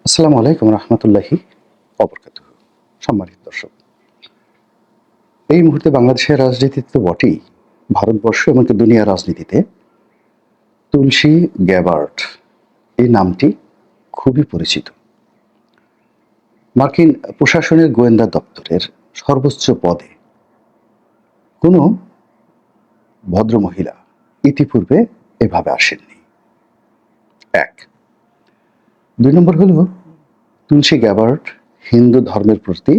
আসসালামু আলাইকুম রহমতুল্লাহি অবরকাতুহু। সম্মানিত দর্শক, এই মুহূর্তে বাংলাদেশের রাজনীতিতে তো বটেই, ভারতবর্ষ এমনকি দুনিয়ার রাজনীতিতে তুলসী গ্যাবার্ড এই নামটি খুবই পরিচিত। মার্কিন প্রশাসনের গোয়েন্দা দপ্তরের সর্বোচ্চ পদে কোনো ভদ্রমহিলা ইতিপূর্বে এভাবে আসেননি। এক, দুই নম্বর হলো তুলসী গ্যাবার্ড হিন্দু ধর্মের প্রতি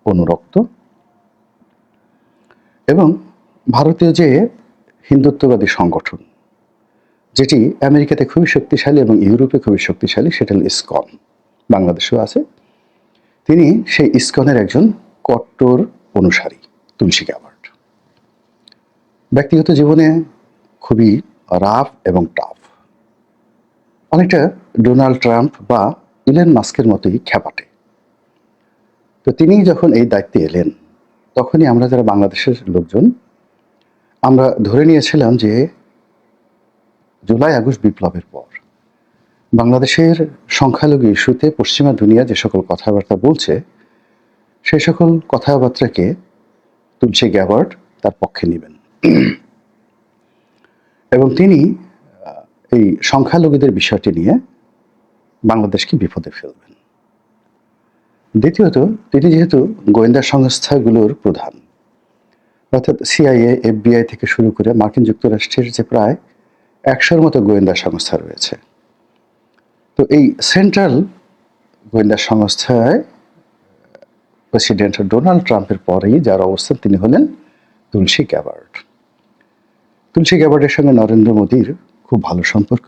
অনুরক্ত এবং ভারতীয় যে হিন্দুত্ববাদী সংগঠন যেটি আমেরিকাতে খুবই শক্তিশালী এবং ইউরোপে খুবই শক্তিশালী, সেটা হল ইসকন, বাংলাদেশেও আছে। তিনি সেই ইসকনের একজন কট্টর অনুসারী তুলসী গ্যাবার্ড। ব্যক্তিগত জীবনে খুবই রাফ এবং টাফ, অনেকটা ডোনাল্ড ট্রাম্প বা ইলন মাস্কের মতোই খ্যাপাটে। তো তিনি যখন এই দায়িত্বে এলেন তখনই আমরা যারা বাংলাদেশের লোকজন আমরা ধরে নিয়েছিলাম যে জুলাই আগস্ট বিপ্লবের পর বাংলাদেশের সংখ্যালঘু ইস্যুতে পশ্চিমা দুনিয়া যে সকল কথাবার্তা বলছে সেই সকল কথাবার্তাকে তুলসী গ্যাবার্ড তার পক্ষে নেবেন এবং তিনি এই সংখ্যালঘুদের বিষয়টি নিয়ে বাংলাদেশকে বিপদে ফেলবেন। দ্বিতীয়ত, তিনি যেহেতু গোয়েন্দা সংস্থাগুলোর প্রধান, অর্থাৎ সিআইএ, এফবিআই থেকে শুরু করে মার্কিন যুক্তরাষ্ট্রের যে প্রায় 100-র মতো গোয়েন্দা সংস্থা রয়েছে, তো এই সেন্ট্রাল গোয়েন্দা সংস্থায় প্রেসিডেন্ট ডোনাল্ড ট্রাম্পের পরেই যার অবস্থান তিনি হলেন তুলসী গ্যাবার্ড। তুলসী গ্যাবার্ডের সঙ্গে নরেন্দ্র মোদীর খুব ভালো সম্পর্ক,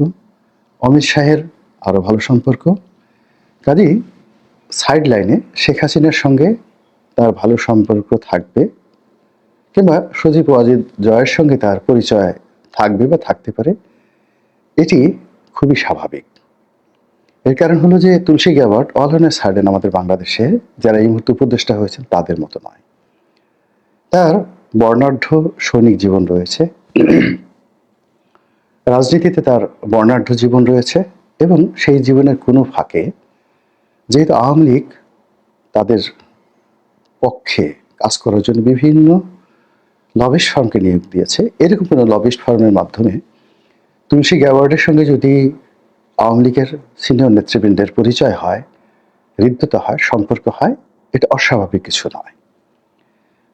অমিত শাহের আরও ভালো সম্পর্ক। কাজেই সাইড লাইনে শেখ হাসিনার সঙ্গে তার ভালো সম্পর্ক থাকবে, কিংবা সজীব ওয়াজিদ জয়ের সঙ্গে তার পরিচয় থাকবে বা থাকতে পারে, এটি খুবই স্বাভাবিক। এর কারণ হলো যে Tulsi Gabbard all on a sudden আমাদের বাংলাদেশে যারা এই মুহূর্তে উপদেষ্টা হয়েছেন তাদের মতো নয়। তার বর্ণাঢ্য সৈনিক জীবন রয়েছে, রাজনীতিতে তার বর্ণাঢ্য জীবন রয়েছে এবং সেই জীবনের কোনো ফাঁকে যেহেতু আওয়ামী লীগ তাদের পক্ষে কাজ করার জন্য বিভিন্ন লবিস্ট ফার্মকে নিয়োগ দিয়েছে, এরকম কোনো লবিস্ট ফার্মের মাধ্যমে তুলসী গ্যাবার্ডের সঙ্গে যদি আওয়ামী লীগের সিনিয়র নেতৃবৃন্দের পরিচয় হয়, হৃদ্যতা হয়, সম্পর্ক হয়, এটা অস্বাভাবিক কিছু নয়।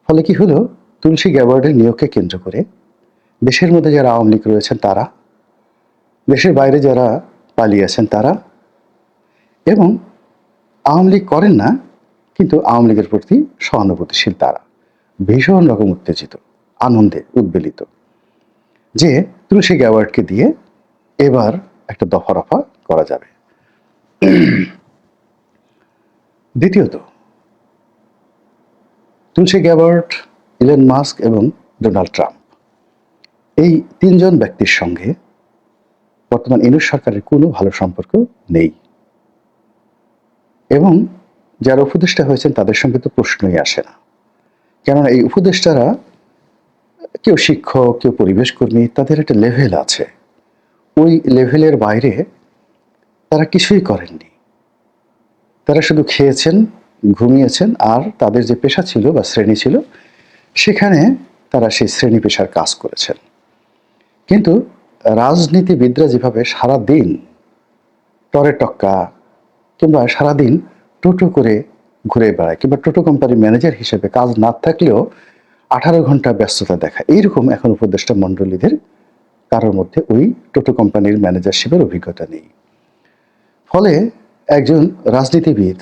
ফলে কি হলো, তুলসী গ্যাবার্ডের নিয়োগকে কেন্দ্র করে দেশের মধ্যে যারা আওয়ামী লীগ রয়েছেন তারা, দেশের বাইরে যারা পালিয়েছেন তারা, এবং আওয়ামী লীগ করেন না কিন্তু আওয়ামী লীগের প্রতি সহানুভূতিশীল তারা ভীষণ রকম উত্তেজিত, আনন্দে উদ্বেলিত যে তুলসী গ্যাবার্ডকে দিয়ে এবার একটা দফা রফা করা যাবে। দ্বিতীয়ত, তুলসী গ্যাবার্ড, ইলন মাস্ক এবং ডোনাল্ড ট্রাম্প এই তিনজন ব্যক্তির সঙ্গে বর্তমান ইউনূস সরকারের কোনো ভালো সম্পর্ক নেই এবং যারা উপদেষ্টা হয়েছেন তাদের সঙ্গে তো প্রশ্নই আসে না। কেননা এই উপদেষ্টারা কেউ শিক্ষক, কেউ পরিবেশ কর্মী, তাদের একটা লেভেল আছে, ওই লেভেলের বাইরে তারা কিছুই করেননি। তারা শুধু খেয়েছেন, ঘুমিয়েছেন, আর তাদের যে পেশা ছিল বা শ্রেণী ছিল সেখানে তারা সেই শ্রেণী পেশার কাজ করেছেন। কিন্তু রাজনীতিবিদরা যেভাবে সারাদিন টরে টক্কা কিংবা সারাদিন টোটো করে ঘুরে বেড়ায়, কিংবা টোটো কোম্পানির ম্যানেজার হিসেবে কাজ না থাকলেও 18 ঘন্টা ব্যস্ততা দেখা, এইরকম এখন উপদেষ্টা মণ্ডলীদের কারোর মধ্যে ওই টোটো কোম্পানির ম্যানেজারশিপের অভিজ্ঞতা নেই। ফলে একজন রাজনীতিবিদ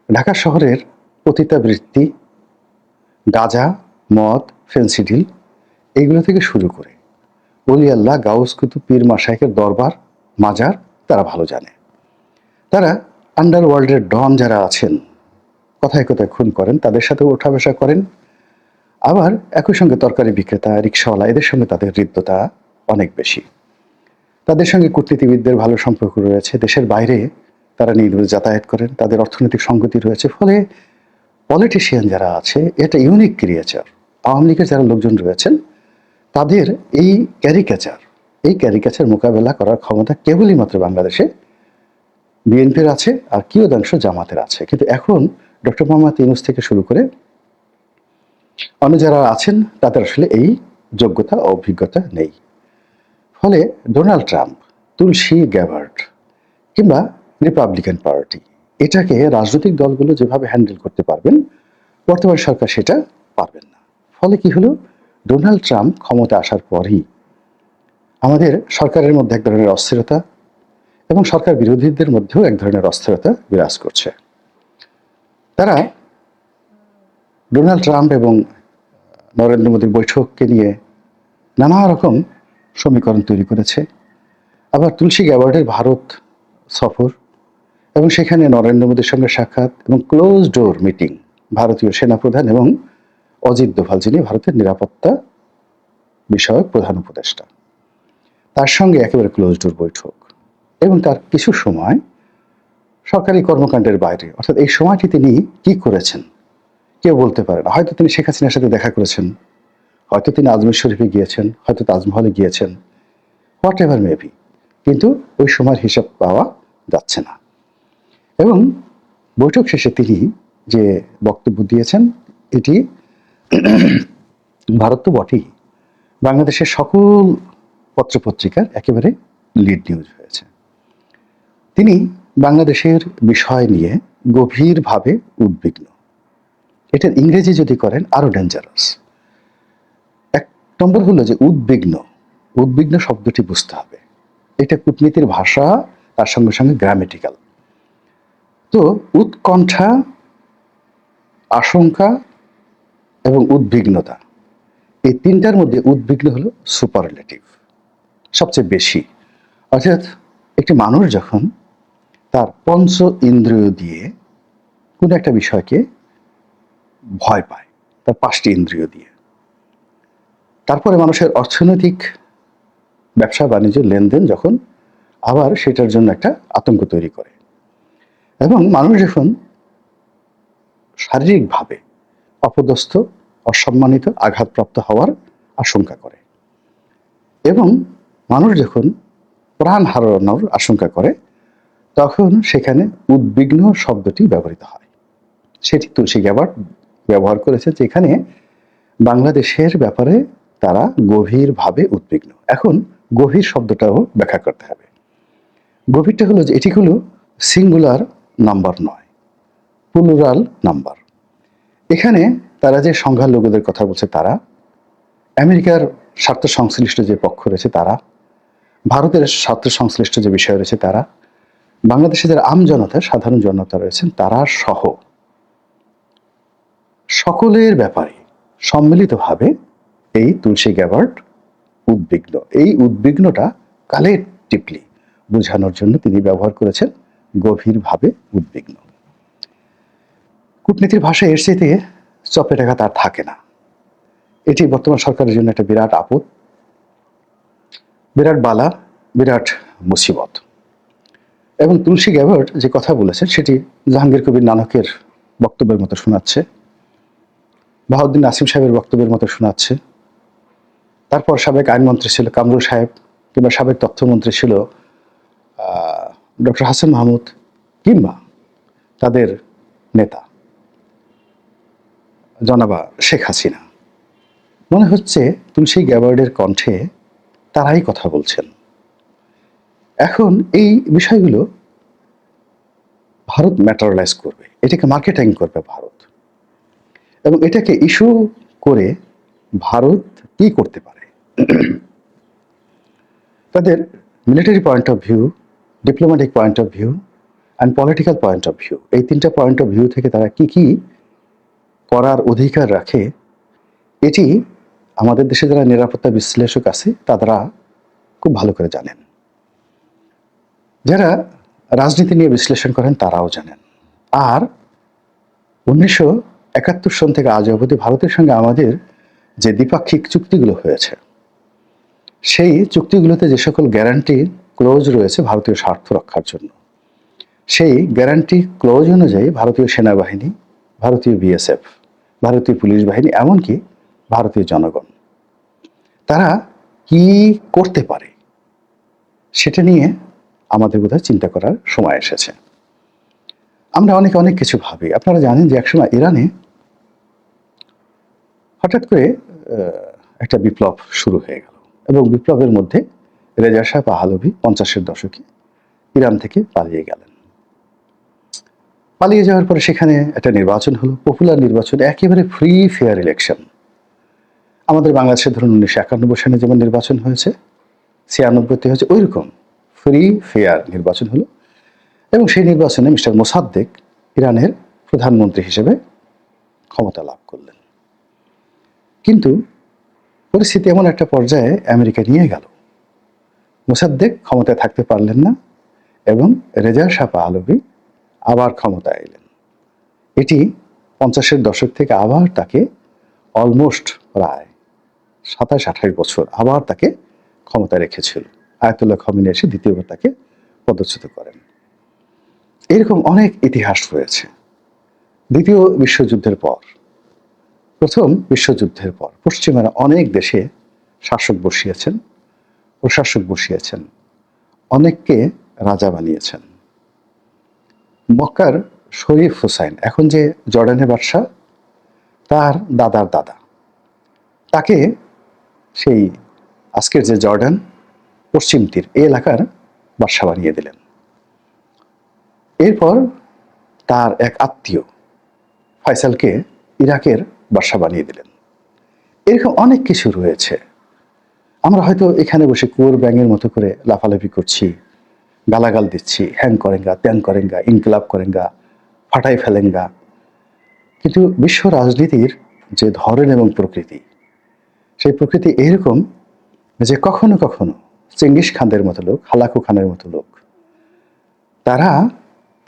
ঢাকা শহরের পতিতাবৃত্তি, গাঁজা, মদ, ফেন্সিডিল এইগুলো থেকে শুরু করে ওলি আল্লাহ, গাউস কুতুব, পীর মাশায়েখের দরবার, মাজার তারা ভালো জানে। তারা আন্ডারওয়ার্ল্ডের ডন যারা আছেন, কথায় কথায় খুন করেন, তাদের সাথে ওঠা বসা করেন। আবার একই সঙ্গে তরকারি বিক্রেতা, রিক্সাওয়ালা, এদের সঙ্গে তাদের হৃদ্যতা অনেক বেশি। তাদের সঙ্গে কূটনীতিবিদদের ভালো সম্পর্ক রয়েছে, দেশের বাইরে তারা নির্বিঘ্নে যাতায়াত করেন, তাদের অর্থনৈতিক সংগতি রয়েছে। ফলে পলিটিশিয়ান যারা আছে এটা ইউনিক ক্রিয়েচার। আওয়ামী লীগের যারা লোকজন রয়েছেন তাদের এই ক্যারিকেচার মোকাবেলা করার ক্ষমতা কেবলই মাত্র বাংলাদেশে বিএনপির আছে আর কিয়দাংশ জামাতের আছে। কিন্তু এখন ডক্টর মোহাম্মদ ইউনূস থেকে শুরু করে অন্য যারা আছেন তাদের আসলে এই যোগ্যতা ও অভিজ্ঞতা নেই। ফলে ডোনাল্ড ট্রাম্প, তুলসী গ্যাবার্ড কিংবা রিপাবলিকান পার্টি এটাকে রাজনৈতিক দলগুলো যেভাবে হ্যান্ডেল করতে পারবেন, বর্তমান সরকার সেটা পারবেন না। ফলে কি হলো, ডোনাল্ড ট্রাম্প ক্ষমতা আসার পরই আমাদের সরকারের মধ্যে এক ধরনের অস্থিরতা এবং সরকার বিরোধীদের মধ্যেও এক ধরনের অস্থিরতা বিরাজ করছে। তারা ডোনাল্ড ট্রাম্প এবং নরেন্দ্র মোদীর বৈঠককে নিয়ে নানা রকম সমীকরণ তৈরি করেছে। আবার তুলসী গ্যাবার্ডের ভারত সফর এবং সেখানে নরেন্দ্র মোদীর সঙ্গে সাক্ষাৎ এবং ক্লোজ ডোর মিটিং ভারতীয় সেনাপ্রধান এবং অজিত দোভাল, যিনি ভারতের নিরাপত্তা বিষয়ক প্রধান উপদেষ্টা, তার সঙ্গে একেবারে ক্লোজ ডোর বৈঠক এবং তার কিছু সময় সরকারি কর্মকাণ্ডের বাইরে, অর্থাৎ এই সময়টি তিনি কি করেছেন কেউ বলতে পারে না। হয়তো তিনি শেখ হাসিনার সাথে দেখা করেছেন, হয়তো তিনি আজমির শরীফে গিয়েছেন, হয়তো তাজমহলে গিয়েছেন, হোয়াট এভার মেবি, কিন্তু ওই সময়ের হিসাব পাওয়া যাচ্ছে না। এবং বৈঠক শেষে তিনি যে বক্তব্য দিয়েছেন এটি ভারত তো বটেই, বাংলাদেশের সকল পত্রপত্রিকার একেবারে লিড নিউজ হয়েছে। তিনি বাংলাদেশের বিষয় নিয়ে গভীরভাবে উদ্বিগ্ন। এটার ইংরেজি যদি করেন আরো ডেঞ্জারাস। এক নম্বর হলো যে উদ্বিগ্ন, উদ্বিগ্ন শব্দটি বুঝতে হবে, এটা কূটনীতির ভাষা, তার সঙ্গে সঙ্গে গ্রামেটিক্যাল। তো উৎকণ্ঠা, আশঙ্কা এবং উদ্বিগ্নতা, এই তিনটার মধ্যে উদ্বিগ্ন হলো সুপারলেটিভ, সবচেয়ে বেশি। অর্থাৎ একটি মানুষ যখন তার পঞ্চ ইন্দ্রিয় দিয়ে কোনো একটা বিষয়কে ভয় পায়, তার পাঁচটি ইন্দ্রিয় দিয়ে, তারপরে মানুষের অর্থনৈতিক ব্যবসা বাণিজ্য লেনদেন যখন আবার সেটার জন্য একটা আতঙ্ক তৈরি করে, এবং মানুষ যখন শারীরিকভাবে অপদস্থ, অসম্মানিত, আঘাতপ্রাপ্ত হওয়ার আশঙ্কা করে, এবং মানুষ যখন প্রাণ হারানোর আশঙ্কা করে, তখন সেখানে উদ্বিগ্ন শব্দটি ব্যবহৃত হয়। সেটি তুলসী গ্যাবার্ড ব্যবহার করেছে, যেখানে বাংলাদেশের ব্যাপারে তারা গভীরভাবে উদ্বিগ্ন। এখন গভীর শব্দটাও ব্যাখ্যা করতে হবে। গভীরটা হলো যে এটি হলো সিঙ্গুলার নাম্বার নয়, প্লুরাল নাম্বার। এখানে তারা যে সংখ্যালঘুদের কথা বলছে, তারা আমেরিকার স্বার্থ সংশ্লিষ্ট যে পক্ষ রয়েছে তারা, ভারতের স্বার্থ সংশ্লিষ্ট যে বিষয় রয়েছে তারা, বাংলাদেশে যারা আমজনতা, সাধারণ জনতা রয়েছেন তারা সহ সকলের ব্যাপারে সম্মিলিতভাবে এই তুলসী গ্যাবার্ড উদ্বিগ্ন। এই উদ্বিগ্নটা কালেকটিভলি বোঝানোর জন্য তিনি ব্যবহার করেছেন গভীরভাবে উদ্বিগ্ন। কূটনীতির ভাষায় এর চাইতে চপে টাকা তার থাকে না। এটি বর্তমান সরকারের জন্য একটা বিরাট আপদ, বিরাট বালা, বিরাট মুসিবত। এবং তুলসী গ্যাবার্ড যে কথা বলেছেন সেটি জাহাঙ্গীর কবির নানকের বক্তব্যের মতো শোনাচ্ছে, বাহাউদ্দিন নাসিম সাহেবের বক্তব্যের মতো শোনাচ্ছে। তারপর সাবেক আইনমন্ত্রী ছিল কামরুল সাহেব, কিংবা সাবেক তথ্যমন্ত্রী ছিল ডক্টর হাসান মাহমুদ, কিংবা তাদের নেতা জনাবা শেখ হাসিনা। মনে হচ্ছে তুলসী গ্যাবার্ডের কণ্ঠে তারাই কথা বলছেন। এখন এই বিষয়গুলো ভারত ম্যাটারালাইজ করবে, এটাকে মার্কেটিং করবে ভারত, এবং এটাকে ইস্যু করে ভারত কি করতে পারে, তাদের military point of view, diplomatic point of view and political point of view, এই তিনটা পয়েন্ট অফ ভিউ থেকে তারা কি কি করার অধিকার রাখে, এটি আমাদের দেশে যারা নিরাপত্তা বিশ্লেষক আছে তারা খুব ভালো করে জানেন, যারা রাজনীতি নিয়ে বিশ্লেষণ করেন তারাও জানেন। আর 1971 সন থেকে আজ অবধি ভারতের সঙ্গে আমাদের যে দ্বিপাক্ষিক চুক্তিগুলো হয়েছে, সেই চুক্তিগুলোতে যে সকল গ্যারান্টি ক্লোজ রয়েছে ভারতীয় স্বার্থ রক্ষার জন্য, সেই গ্যারান্টি ক্লোজ অনুযায়ী ভারতীয় সেনাবাহিনী, ভারতীয় বিএসএফ, ভারতীয় পুলিশ বাহিনী, এমনকি ভারতীয় জনগণ, তারা কি করতে পারে সেটা নিয়ে আমাদের বোধহয় চিন্তা করার সময় এসেছে। আমরা অনেক অনেক কিছু ভাবি। আপনারা জানেন যে একসময় ইরানে হঠাৎ করে একটা বিপ্লব শুরু হয়ে গেল এবং বিপ্লবের মধ্যে রেজা শাহ পাহলভি 50-এর দশকে ইরান থেকে পালিয়ে গেলেন। পালিয়ে যাওয়ার পরে সেখানে একটা নির্বাচন হলো, পপুলার নির্বাচন, একেবারে ফ্রি ফেয়ার ইলেকশন। আমাদের বাংলাদেশে ধরুন 1991 সালে যেমন নির্বাচন হয়েছে, 96-তে হয়েছে, ওই রকম ফ্রি ফেয়ার নির্বাচন হলো এবং সেই নির্বাচনে মিস্টার মোসাদ্দেক ইরানের প্রধানমন্ত্রী হিসেবে ক্ষমতা লাভ করলেন। কিন্তু পরিস্থিতি এমন একটা পর্যায়ে আমেরিকা নিয়ে গেল, মোসাদ্দেক ক্ষমতায় থাকতে পারলেন না এবং রেজা শাহ পাহলভি আবার ক্ষমতায় এলেন। এটি 50-এর দশক থেকে আবার তাকে অলমোস্ট প্রায় 27-28 বছর আবার তাকে ক্ষমতায় রেখেছিল। আয়াতুল্লাহ খমেনি এসে দ্বিতীয়বার তাকে পদচ্যুত করেন। এরকম অনেক ইতিহাস রয়েছে। দ্বিতীয় বিশ্বযুদ্ধের পর, প্রথম বিশ্বযুদ্ধের পর পশ্চিমারা অনেক দেশে শাসক বসিয়েছেন, প্রশাসক বসিয়েছেন, অনেককে রাজা বানিয়েছেন। মক্কার শরীফ হুসাইন, এখন যে জর্ডানের বাদশাহ, তার দাদার দাদা, তাকে সেই আজকের যে জর্ডান পশ্চিম তীর এই এলাকার বাদশাহ বানিয়ে দিলেন। এরপর তার এক আত্মীয় ফয়সালকে ইরাকের বাদশাহ বানিয়ে দিলেন। এরকম অনেক কিছু রয়েছে। আমরা হয়তো এখানে বসে কুয়োর ব্যাঙের মতো করে লাফালাফি করছি, গালাগাল দিচ্ছি, হ্যাং করেঙ্গা, ত্যাং করেঙ্গা, ইনকিলাব করেঙ্গা, ফাটাই ফেলেঙ্গা। কিন্তু বিশ্ব রাজনীতির যে ধরন এবং প্রকৃতি, সেই প্রকৃতি এরকম যে কখনো কখনো চেঙ্গিস খানদের মতো লোক, হালাকু খানের মতো লোক, তারা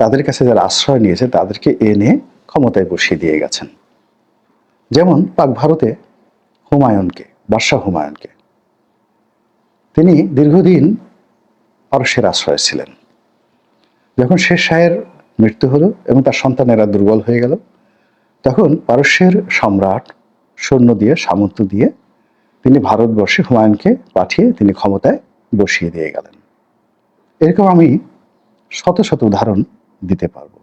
তাদের কাছে যারা আশ্রয় নিয়েছে তাদেরকে এনে ক্ষমতায় বসিয়ে দিয়ে গেছেন। যেমন পাক ভারতে হুমায়ুনকে, বাদশাহ হুমায়ুনকে, তিনি দীর্ঘদিন পারস্যের আশ্রয় ছিলেন। যখন শের শাহের মৃত্যু হলো এবং তার সন্তানেরা দুর্বল হয়ে গেল, তখন পারস্যের সম্রাট সৈন্য দিয়ে, সামন্ত দিয়ে তিনি ভারতবর্ষে হুমায়ুনকে পাঠিয়ে তিনি ক্ষমতায় বসিয়ে দিয়ে গেলেন। এরকম আমি শত শত উদাহরণ দিতে পারবো।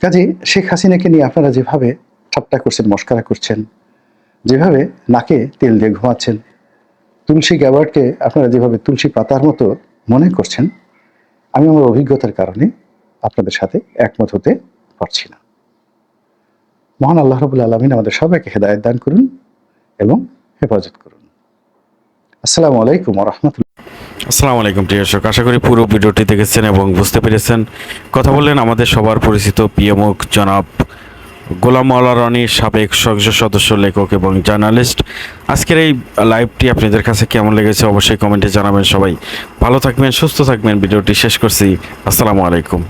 কাজে শেখ হাসিনাকে নিয়ে আপনারা যেভাবে ঠাট্টা করছেন, মস্করা করছেন, যেভাবে নাকে তেল দিয়ে ঘুমাচ্ছেন, তুলসী গ্যাবার্ডকে আপনারা যেভাবে তুলসী পাতার মতো মনে করছেন, আমি আমার অভিজ্ঞতার কারণে আপনাদের সাথে একমত হতে পারছি না। মহান আল্লাহ রাব্বুল আলামিন আমাদের সবাইকে হেদায়েত দান করুন এবং হেফাজত করুন। আসসালামু আলাইকুম ওয়া রাহমাতুল্লাহ। আসসালামু আলাইকুম প্রিয় দর্শক, আশা করি পুরো ভিডিওটি দেখেছেন এবং বুঝতে পেরেছেন। কথা বললেন আমাদের সবার পরিচিত প্রিয় মুখ জনাব গোলাম মাওলা রনি, সাবেক সংসদ সদস্য, লেখক এবং জার্নালিস্ট। আজকের এই লাইভটি আপনাদের কাছে কেমন লেগেছে অবশ্যই কমেন্টে জানাবেন। সবাই ভালো থাকবেন, সুস্থ থাকবেন। ভিডিওটি শেষ করছি। আসসালামু আলাইকুম।